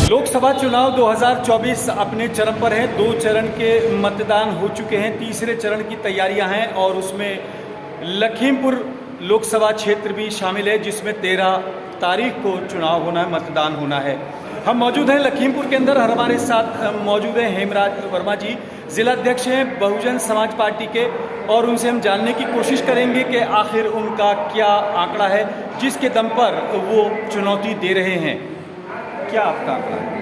लोकसभा चुनाव 2024 अपने चरम पर है। 2 चरण के मतदान हो चुके हैं, तीसरे चरण की तैयारियां हैं और उसमें लखीमपुर लोकसभा क्षेत्र भी शामिल है, जिसमें 13 तारीख को चुनाव होना है, मतदान होना है। हम मौजूद हैं लखीमपुर के अंदर। हमारे साथ मौजूद हैं हेमराज वर्मा जी, जिलाध्यक्ष हैं बहुजन समाज पार्टी के, और उनसे हम जानने की कोशिश करेंगे कि आखिर उनका क्या आंकड़ा है जिसके दम पर वो चुनौती दे रहे हैं। क्या आपका आंकड़ा है?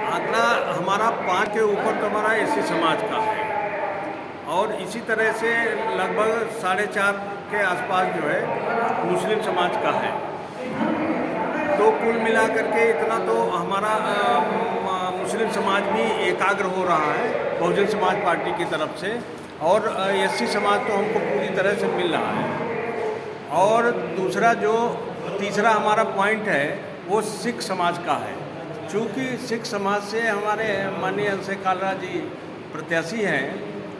आंकड़ा हमारा 5 के ऊपर तो हमारा एससी समाज का है और इसी तरह से लगभग 4.5 के आसपास जो है मुस्लिम समाज का है। तो कुल मिलाकर के इतना तो हमारा मुस्लिम समाज भी एकाग्र हो रहा है बहुजन समाज पार्टी की तरफ से, और एससी समाज तो हमको पूरी तरह से मिल रहा है। और तीसरा हमारा पॉइंट है वो सिख समाज का है। चूँकि सिख समाज से हमारे माननीय अंशे कालरा जी प्रत्याशी हैं,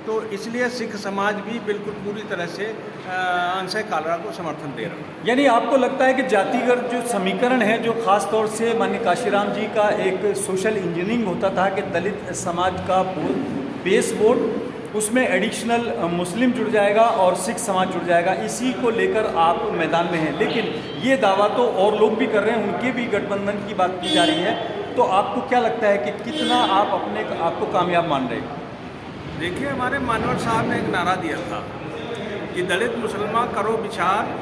तो इसलिए सिख समाज भी बिल्कुल पूरी तरह से अंशे कालरा को समर्थन दे रहा है। यानी आपको लगता है कि जातिगत जो समीकरण है, जो खास तौर से माननीय काशीराम जी का एक सोशल इंजीनियरिंग होता था कि दलित समाज का बेस वोट, उसमें एडिशनल मुस्लिम जुड़ जाएगा और सिख समाज जुड़ जाएगा, इसी को लेकर आप मैदान में हैं। लेकिन ये दावा तो और लोग भी कर रहे हैं, उनके भी गठबंधन की बात की जा रही है। तो आपको क्या लगता है कि कितना आप अपने आपको कामयाब मान रहे हैं? देखिए, हमारे मानवर साहब ने एक नारा दिया था कि दलित मुसलमान करो विचार,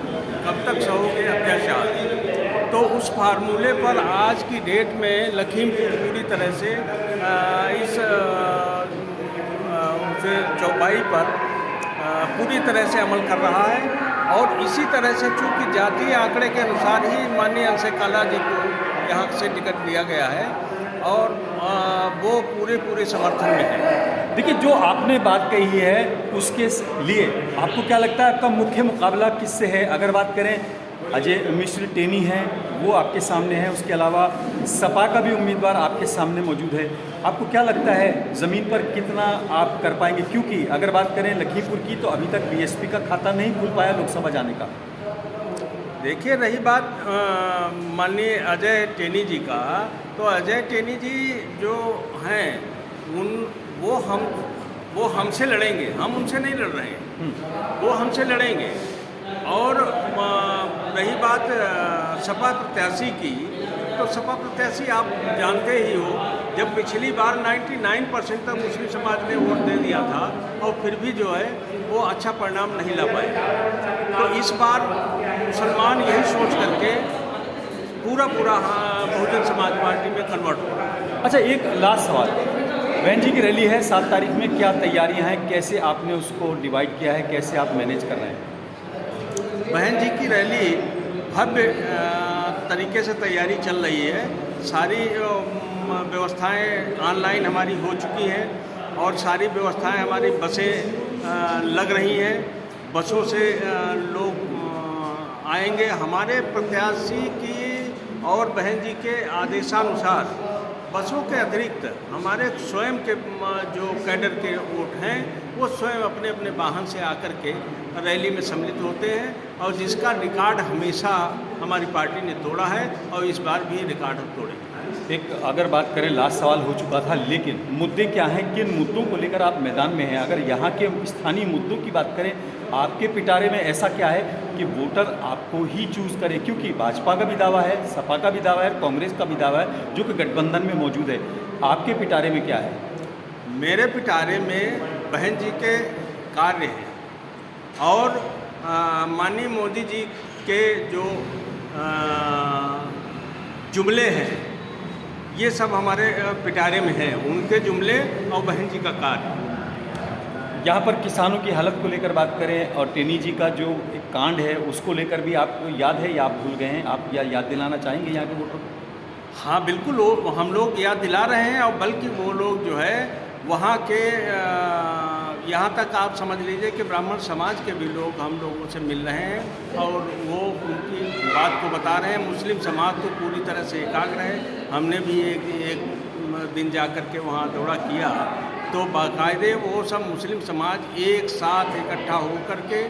कब तक सहोगे अत्याचार। तो उस फार्मूले पर आज की डेट में लखीमपुर पूरी तरह से इस चौपाई पर पूरी तरह से अमल कर रहा है। और इसी तरह से चूँकि जातीय आंकड़े के अनुसार ही माननीय अंशे कालरा जी को यहाँ से टिकट दिया गया है और वो पूरे समर्थन में है। देखिए, जो आपने बात कही है उसके लिए आपको क्या लगता है आपका मुख्य मुकाबला किससे है? अगर बात करें, अजय मिश्र टेनी हैं, वो आपके सामने हैं, उसके अलावा सपा का भी उम्मीदवार आपके सामने मौजूद है। आपको क्या लगता है ज़मीन पर कितना आप कर पाएंगे? क्योंकि अगर बात करें लखीमपुर की, तो अभी तक बीएसपी का खाता नहीं खुल पाया लोकसभा जाने का। देखिए, रही बात माननीय अजय टेनी जी का, तो अजय टेनी जी जो हैं वो हमसे लड़ेंगे, हम उनसे नहीं लड़ रहे हैं, वो हमसे लड़ेंगे। और रही बात सपा प्रत्याशी की, तो सपा प्रत्याशी आप जानते ही हो, जब पिछली बार 99% तक मुस्लिम समाज ने वोट दे दिया था और फिर भी जो है वो अच्छा परिणाम नहीं ला पाए। तो इस बार मुसलमान यही सोच करके पूरा बहुजन समाज पार्टी में कन्वर्ट हो रहा है। अच्छा, एक लास्ट सवाल, बहन जी की रैली है 7 तारीख में, क्या तैयारियां हैं? कैसे आपने उसको डिवाइड किया है? कैसे आप मैनेज कर रहे हैं? बहन जी की रैली भव्य तरीके से तैयारी चल रही है। सारी व्यवस्थाएं ऑनलाइन हमारी हो चुकी हैं और सारी व्यवस्थाएं हमारी बसें लग रही हैं। बसों से लोग आएंगे। हमारे प्रत्याशी की और बहन जी के आदेशानुसार बसों के अतिरिक्त हमारे स्वयं के जो कैडर के वोट हैं, वो स्वयं अपने अपने वाहन से आकर के रैली में सम्मिलित होते हैं, और जिसका रिकॉर्ड हमेशा हमारी पार्टी ने तोड़ा है और इस बार भी रिकॉर्ड हम तोड़ेंगे। एक अगर बात करें, लास्ट सवाल हो चुका था, लेकिन मुद्दे क्या हैं? किन मुद्दों को लेकर आप मैदान में हैं? अगर यहाँ के स्थानीय मुद्दों की बात करें, आपके पिटारे में ऐसा क्या है कि वोटर आपको ही चूज़ करे? क्योंकि भाजपा का भी दावा है, सपा का भी दावा है, कांग्रेस का भी दावा है, जो कि गठबंधन में मौजूद है। आपके पिटारे में क्या है? मेरे पिटारे में बहन जी के कार्य हैं और माननीय मोदी जी के जो जुमले हैं, ये सब हमारे पिटारे में हैं। उनके जुमले और बहन जी का कार्य। यहाँ पर किसानों की हालत को लेकर बात करें और टेनी जी का जो एक कांड है, उसको लेकर भी आपको याद है या आप भूल गए हैं? आप याद दिलाना चाहेंगे यहाँ के वोटरों को? हाँ, बिल्कुल, हम लोग याद दिला रहे हैं। और बल्कि वो लोग जो है वहाँ के यहाँ तक आप समझ लीजिए कि ब्राह्मण समाज के भी लोग हम लोगों से मिल रहे हैं और वो उनकी बात को बता रहे हैं। मुस्लिम समाज तो पूरी तरह से एकाग्र है। हमने भी एक दिन जा कर के वहाँ दौरा किया, तो बाकायदे वो सब मुस्लिम समाज एक साथ इकट्ठा होकर के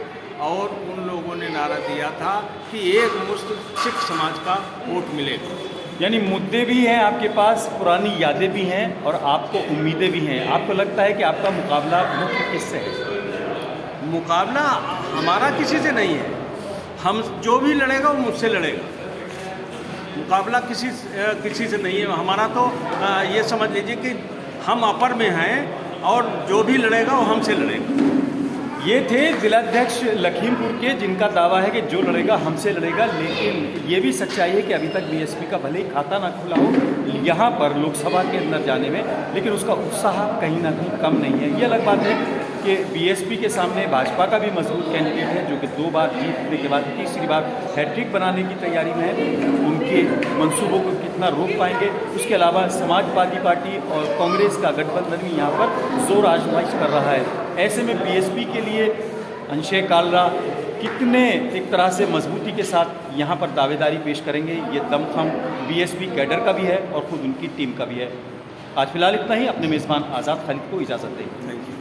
और उन लोगों ने नारा दिया था कि एक मुश्त सिख समाज का वोट मिलेगा। यानी मुद्दे भी हैं आपके पास, पुरानी यादें भी हैं और आपको उम्मीदें भी हैं। आपको लगता है कि आपका मुकाबला मुख्य किससे है? मुकाबला हमारा किसी से नहीं है, हम जो भी लड़ेगा वो मुझसे लड़ेगा। मुकाबला किसी से नहीं है हमारा। तो ये समझ लीजिए कि हम अपर में हैं और जो भी लड़ेगा वो हमसे लड़ेगा। ये थे जिलाध्यक्ष लखीमपुर के, जिनका दावा है कि जो लड़ेगा हमसे लड़ेगा। लेकिन ये भी सच्चाई है कि अभी तक बीएसपी का भले ही खाता ना खुला हो यहाँ पर लोकसभा के अंदर जाने में, लेकिन उसका उत्साह कहीं ना कहीं कम नहीं है। ये अलग बात है कि बीएसपी के सामने भाजपा का भी मजबूत कैंडिडेट है, जो कि 2 बार जीतने के बाद तीसरी बार हैट्रिक बनाने की तैयारी में है। उनके मंसूबों को कितना रोक पाएंगे। उसके अलावा समाजवादी पार्टी और कांग्रेस का गठबंधन भी यहाँ पर जोर आजमाइश कर रहा है। ऐसे में बीएसपी के लिए अंशय कालरा कितने एक तरह से मजबूती के साथ यहाँ पर दावेदारी पेश करेंगे, ये दमखम बीएसपी कैडर का भी है और खुद उनकी टीम का भी है। आज फिलहाल इतना ही। अपने मेज़बान आज़ाद खालिद को इजाज़त दें। Thank you.